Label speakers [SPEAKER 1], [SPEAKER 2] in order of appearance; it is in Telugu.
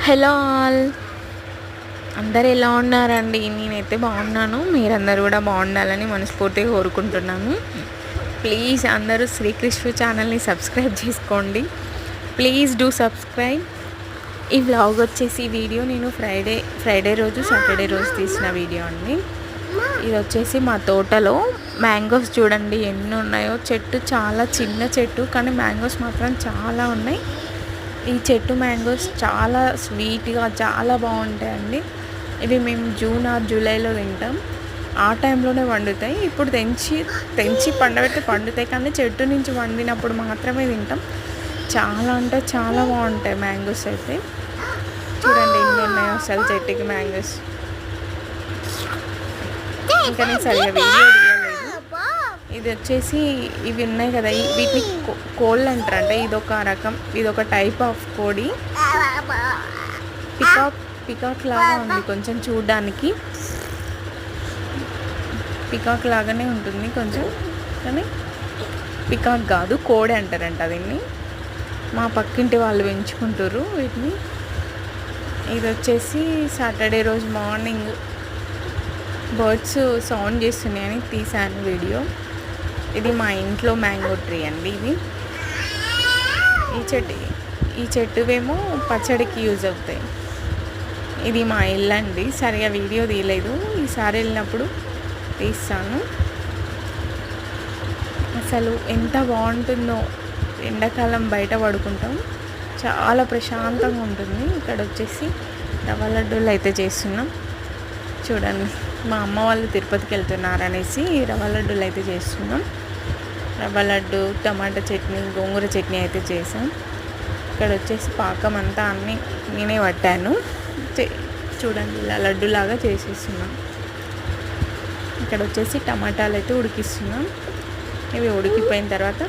[SPEAKER 1] హలో ఆల్, అందరు ఎలా ఉన్నారండి? నేనైతే బాగున్నాను. మీరందరూ కూడా బాగుండాలని మనస్ఫూర్తిగా కోరుకుంటున్నాను. ప్లీజ్ అందరూ శ్రీకృష్ణ ఛానల్ని సబ్స్క్రైబ్ చేసుకోండి. Please do subscribe. ఈ వ్లాగ్ వచ్చేసి వీడియో నేను ఫ్రైడే రోజు సాటర్డే రోజు తీసిన వీడియో అండి. ఇది వచ్చేసి మా తోటలో మ్యాంగోస్ చూడండి ఎన్ని ఉన్నాయో. చెట్టు చాలా చిన్న చెట్టు కానీ మ్యాంగోస్ మాత్రం చాలా ఉన్నాయి. ఈ చెట్టు మ్యాంగోస్ చాలా స్వీట్గా చాలా బాగుంటాయండి. ఇవి మేము జూన్ ఆర్ జూలైలో తింటాం. ఆ టైంలోనే వండుతాయి. ఇప్పుడు తెంచి పండబెట్టి పండుతాయి, కానీ చెట్టు నుంచి వండినప్పుడు మాత్రమే తింటాం. చాలా అంటే చాలా బాగుంటాయి మ్యాంగోస్ అయితే. చూడండి ఎన్ని ఉన్నాయో అసలు చెట్టుకి మ్యాంగోస్. ఇంకా నేను సరిగా వీడియో తీయలేదు. ఇది వచ్చేసి ఇవి ఉన్నాయి కదా, వీటిని కోళ్ళు అంటారంటే ఇదొక రకం, ఇదొక టైప్ ఆఫ్ కోడి. పికాక్ లాగా ఉంది కొంచెం, చూడడానికి పికాక్ లాగానే ఉంటుంది కొంచెం, కానీ పికాక్ కాదు, కోడి అంటారంట దీన్ని. మా పక్కింటి వాళ్ళు పెంచుకుంటారు వీటిని. ఇది వచ్చేసి సాటర్డే రోజు మార్నింగ్ బర్డ్స్ సౌండ్ చేస్తున్నాయని తీసాను వీడియో. ఇది మా ఇంట్లో మ్యాంగో ట్రీ అండి. ఇది ఈ చెట్టువేమో పచ్చడికి యూజ్ అవుతాయి. ఇది మా ఇల్లు అండి. సరిగా వీడియో తీయలేదు, ఈసారి వెళ్ళినప్పుడు తీస్తాను. అసలు ఎంత బాగుంటుందో, ఎండాకాలం బయట పడుకుంటాం, చాలా ప్రశాంతంగా ఉంటుంది. ఇక్కడ వచ్చేసి రవ్వ లడ్డూలు అయితే చేస్తున్నాం. చూడండి, మా అమ్మ వాళ్ళు తిరుపతికి వెళ్తున్నారు అనేసి రవ్వ లడ్డూలు అయితే చేస్తున్నాం. రవ్వ లడ్డు, టమాటా చట్నీ, గోంగూర చట్నీ అయితే చేసాం. ఇక్కడ వచ్చేసి పాకం అంతా అన్నీ నేనే పట్టాను. చూడండి ఇలా లడ్డులాగా చేసేస్తున్నాం. ఇక్కడ వచ్చేసి టమాటాలు అయితే ఉడికిస్తున్నాం. ఇవి ఉడికిపోయిన తర్వాత